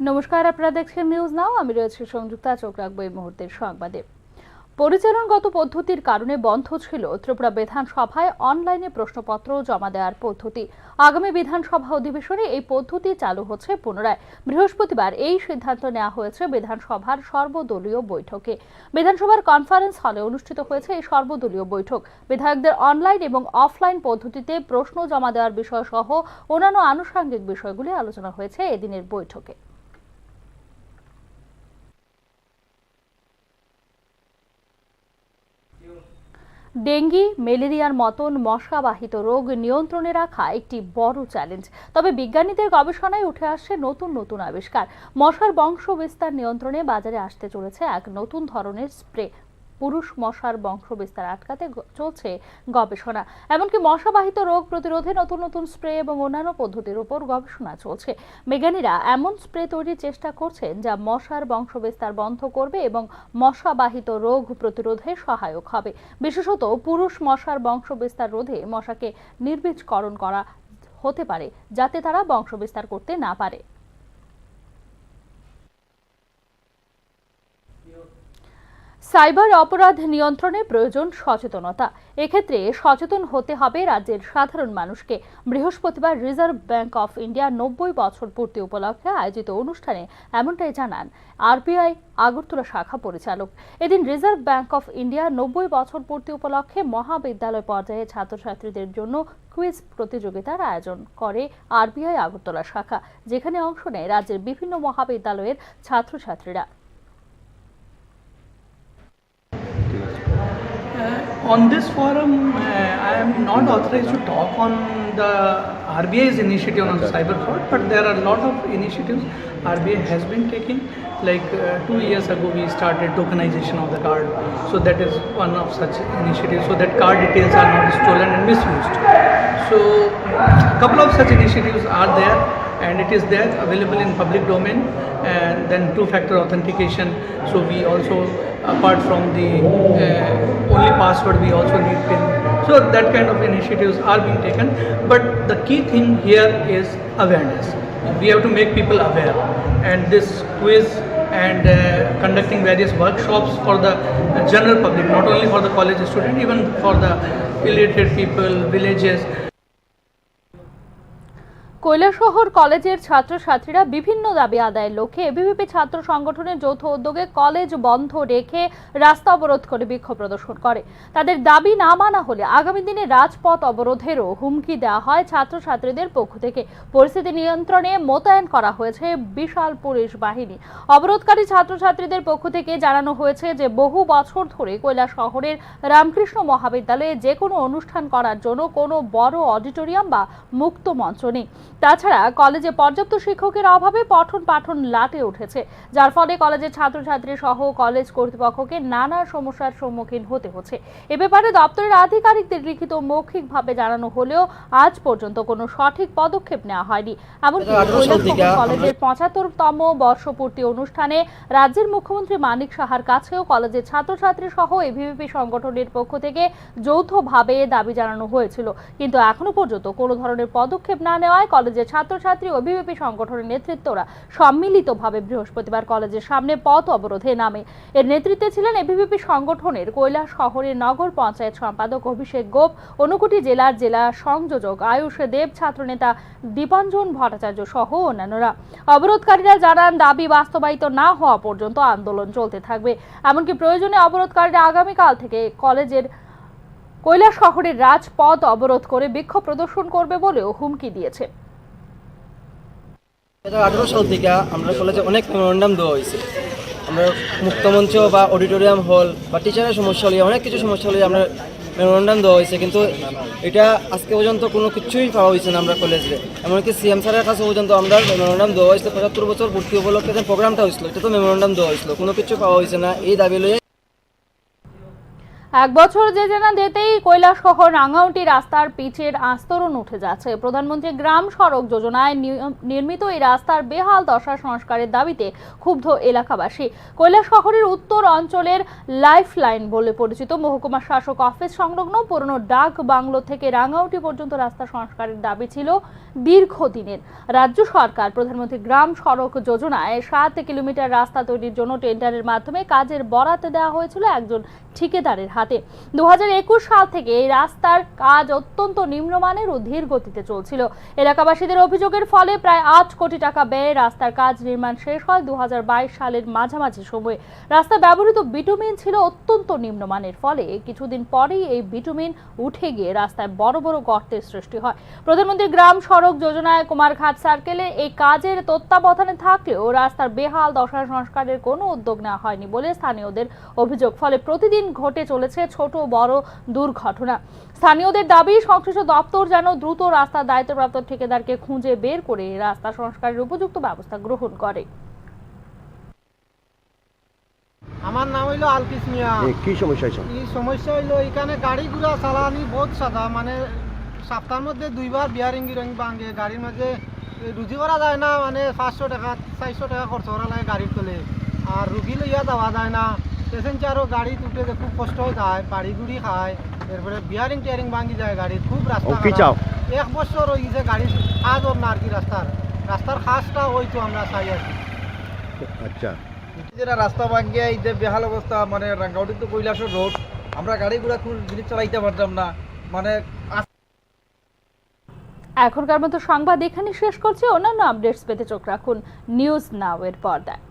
নমস্কার, আপনারা দেখছেন নিউজ নাও। আমি রয়েছে সংযুক্তা। চোখ রাখবো এই মুহূর্তের সংবাদে। পরিচালনগত পদ্ধতির কারণে বন্ধ ছিল ত্রিপুরা বিধানসভায় অনলাইনে প্রশ্নপত্র জমা দেওয়ার পদ্ধতি। আগামী বিধানসভা অধিবেশনে এই পদ্ধতি চালু হচ্ছে পুনরায়। বৃহস্পতিবার এই সিদ্ধান্ত নেওয়া হয়েছে বিধানসভার সর্বদলীয় বৈঠকে। বিধানসভার কনফারেন্স হলে অনুষ্ঠিত হয়েছে এই সর্বদলীয় বৈঠক। বিধায়কদের অনলাইন এবং অফলাইন পদ্ধতিতে প্রশ্ন জমা দেওয়ার বিষয় সহ অন্যান্য আনুষঙ্গিক বিষয়গুলি আলোচনা হয়েছে এদিনের বৈঠকে। ডেঙ্গি, ম্যালেরিয়ার মতন মশাবাহিত রোগ নিয়ন্ত্রণে রাখা একটি বড় চ্যালেঞ্জ। তবে বিজ্ঞানীদের গবেষণায় উঠে আসছে নতুন নতুন আবিষ্কার। মশার বংশ বিস্তার নিয়ন্ত্রণে বাজারে আসতে চলেছে এক নতুন ধরনের স্প্রে। পুরুষ মশার বংশ বিস্তার আটকাতে চলছে গবেষণা। এমনকি মশাবাহিত রোগ প্রতিরোধে নতুন নতুন স্প্রে এবং অন্যান্য পদ্ধতির উপর গবেষণা চলছে। বিজ্ঞানীরা এমন স্প্রে তৈরির চেষ্টা করছেন যা মশার বংশ বিস্তার বন্ধ করবে এবং মশাবাহিত রোগ প্রতিরোধে সহায়ক হবে। বিশেষত পুরুষ মশার বংশ বিস্তার রোধে মশাকে নির্বীজকরণ করা হতে পারে, যাতে তারা বংশ বিস্তার করতে না পারে। সাইবার অপরাধ নিয়ন্ত্রণে প্রয়োজন সচেতনতা। এক্ষেত্রে সচেতন হতে হবে রাজ্যের সাধারণ মানুষকে। বৃহস্পতিবার রিজার্ভ ব্যাংক অফ ইন্ডিয়া 90 বছর পূর্তি উপলক্ষে আয়োজিত অনুষ্ঠানে এমনটাই জানান আরবিআই আগরতলা শাখা পরিচালক। এদিন রিজার্ভ ব্যাংক অফ ইন্ডিয়া 90 বছর পূর্তি উপলক্ষে মহাবিদ্যালয় পর্যায়ে ছাত্রছাত্রীদের জন্য কুইজ প্রতিযোগিতার আয়োজন করে আরবিআই আগরতলা শাখা, যেখানে অংশ নেয় রাজ্যের বিভিন্ন মহাবিদ্যালয়ের ছাত্রছাত্রীরা। On this forum, I am not authorized to talk on the RBI's initiative on cyber fraud, but there are a lot of initiatives RBI has been taking. Like 2 years ago, we started tokenization of the card, so that is one of such initiatives, so that card details are not stolen and misused. So, a couple of such initiatives are there, and it is there available in public domain. And then two-factor authentication. So we also, apart from the only password, we also need PIN. So that kind of initiatives are being taken. But the key thing here is awareness. We have to make people aware. And this quiz and conducting various workshops for the general public, not only for the college student, even for the illiterate people, villages. Kailashahar কলেজের ছাত্রছাত্রীরা বিভিন্ন দাবি আদায়ের লক্ষ্যে ABVP ছাত্র সংগঠনের যৌথ উদ্যোগে কলেজ বন্ধ রেখে রাস্তা অবরোধ করে বিক্ষোভ প্রদর্শন করে। তাদের দাবি না মানা হলে আগামী দিনে রাজপথ অবরোধেরও হুমকি দেওয়া হয় ছাত্রছাত্রীদের পক্ষ থেকে। পরিস্থিতি নিয়ন্ত্রণে মোতায়েন করা হয়েছে বিশাল পুলিশ বাহিনী। অবরোধকারী ছাত্রছাত্রীদের পক্ষ থেকে জানানো হয়েছে যে বহু বছর ধরে কৈলাসহরের রামকৃষ্ণ মহাবিদ্যালয়ে যে কোনো অনুষ্ঠান করার জন্য কোনো বড় অডিটোরিয়াম বা মুক্ত মঞ্চ নেই। তাছাড়া কলেজে পর্যাপ্ত শিক্ষকের অভাবে পঠন পাঠন লাটে উঠেছে, যার ফলে কলেজের ছাত্রছাত্রী সহ কলেজ কর্তৃপক্ষকে নানা সমস্যার সম্মুখীন হতে হচ্ছে। এ ব্যাপারে দপ্তরের আধিকারিকদের লিখিত মৌখিকভাবে জানানো হলেও আজ পর্যন্ত কোনো সঠিক পদক্ষেপ নেওয়া হয়নি। এমনকি কলেজের 75তম বর্ষপূর্তি অনুষ্ঠানে রাজ্যের মুখ্যমন্ত্রী মানিক সাহার কাছেও কলেজের ছাত্রছাত্রী সহ এবিভিপি সংগঠনের পক্ষ থেকে যৌথভাবে দাবি জানানো হয়েছিল, কিন্তু এখনো পর্যন্ত কোনো ধরনের পদক্ষেপ না নেওয়ায় কলেজের ছাত্রছাত্রী ও এবিভিপি সংগঠনের নেতৃত্বরা সম্মিলিতভাবে বৃহস্পতিবার কলেজের সামনে পথ অবরোধে নামে। এর নেতৃত্বে ছিলেন এবিভিপি সংগঠনের কৈলাসহরের নগর পঞ্চায়েত সম্পাদক অভিষেক গোপ, ঊনকোটি জেলার জেলা সংযোজক আয়ুষ দেব, ছাত্রনেতা দীপাঞ্জন ভট্টাচার্য সহ অন্যান্যরা। অবরোধকারীরা জানান দাবি বাস্তবায়িত না হওয়া পর্যন্ত আন্দোলন চলতে থাকবে। এমনকি প্রয়োজনে অবরোধকারীরা আগামীকাল থেকে কলেজের কৈলাসহরের রাজপথ অবরোধ করে বিক্ষোভ প্রদর্শন করবে বলেও হুমকি দিয়েছে। 2018 সাল থেকে আমরা কলেজে অনেক মেমোরেন্ডাম দেওয়া হয়েছে। আমরা মুক্তমঞ্চ বা অডিটোরিয়াম হল বা টিচারের সমস্যা হলে অনেক কিছু সমস্যা হলে আমরা মেমোরেন্ডাম দেওয়া হয়েছে, কিন্তু এটা আজকে পর্যন্ত কোনো কিছুই পাওয়া হয়েছে না আমরা কলেজে। এমনকি সিএম স্যারের কাছে পর্যন্ত আমরা মেমোরেন্ডাম দেওয়া হয়েছিল। 75 বছর পূর্তি উপলক্ষে যে প্রোগ্রামটা হয়েছিল এটা তো মেমোরেন্ডাম দেওয়া হয়েছিল, কোনো কিছু পাওয়া হয়েছে না। এই দাবি লয়ে এক বছর যে না যেতেই কৈলাসহর রাঙ্গাউটি রাস্তার পিচের আস্তরণ উঠে যাচ্ছে। প্রধানমন্ত্রী গ্রাম সড়ক যোজনায় নির্মিত এই রাস্তার বেহাল দশা সংস্কারের দাবিতে ক্ষুব্ধ এলাকাবাসী। কৈলাসহরের উত্তর অঞ্চলের লাইফ লাইন বলে পরিচিত মহকুমা শাসক অফিস সংলগ্ন পুরনো ডাক বাংলো থেকে রাঙ্গাউটি পর্যন্ত রাস্তা সংস্কারের দাবি ছিল দীর্ঘদিনের। রাজ্য সরকার প্রধানমন্ত্রী গ্রাম সড়ক যোজনায় 7 কিলোমিটার রাস্তা তৈরির জন্য টেন্ডারের মাধ্যমে কাজের বরাত দেওয়া হয়েছিল একজন ঠিকাদারের হাতে। 2021 সাল থেকে এই রাস্তার কাজ অত্যন্ত নিম্নমানের ও ধীর গতিতে চলছিল। এলাকাবাসীদের অভিযোগের ফলে প্রায় 8 কোটি টাকা ব্যয়ে রাস্তার কাজ নির্মাণ শেষ হয় 2022 সালের মাঝামাঝি সময়ে। রাস্তায় ব্যবহৃত বিটুমিন ছিল অত্যন্ত নিম্নমানের, ফলে কিছুদিন পরেই এই বিটুমিন উঠে গিয়ে রাস্তায় বড় বড় গর্তের সৃষ্টি হয়। প্রধানমন্ত্রী গ্রাম সড়ক যোজনায় কুমারঘাট সার্কেলে এই কাজের তত্ত্বাবধানে থাকলেও রাস্তার বেহাল দশা সংস্কারের কোনো উদ্যোগ নেওয়া হয়নি বলে স্থানীয়দের অভিযোগ। ফলে প্রতিদিন ঘটে চলেছে ছোট বড় দুর্ঘটনা। স্থানীয়দের দাবি সংশ্লিষ্ট দপ্তর যেন দ্রুত রাস্তার দায়িত্বপ্রাপ্ত ঠিকাদারকে খুঁজে বের করে রাস্তা সংস্কারের উপযুক্ত ব্যবস্থা গ্রহণ করে। আমার নাম হইলো আলকিস মিয়া। কি সমস্যা হয়েছে? এই সমস্যা হইলো এখানে গাড়ি ঘোড়া চালানি বহুত সাদা, মানে সপ্তাহের মধ্যে 2 বার বিয়ারিং গিরিং ভাঙে। গাড়ির মাঝে রুজি করা যায় না, মানে 500 টাকা 400 টাকা খরচ করা লাগে গাড়ির তলে। আর রুগী লইয়া যাওয়া যায় না, প্যাসেঞ্জারও গাড়ি তুলতে খুব কষ্ট হয়ে যায়, বাড়ি গুড়ি খায়, এরপরে বিয়ারিং টিয়ারিং ভাঙি যায় গাড়ির। খুব রাস্তা কি চাও? 1 বছর হয়ে গেছে গাড়ির কাজ ওর না আর কি। রাস্তার কাজটা হয়তো আমরা চাই আর কি। আচ্ছা, যেটা রাস্তা ভাঙ্গিয়া এই যে বেহাল অবস্থা, মানে রাঙ্গাউটি তো কৈলাসের রোড, আমরা গাড়ি ঘোড়া খুব জিনিস চালাইতে পারতাম না। মানে এখনকার মতো সংবাদ এখানে শেষ করছি। অন্যান্য আপডেটস পেতে চোখ রাখুন নিউজ নাও এর পর্দায়।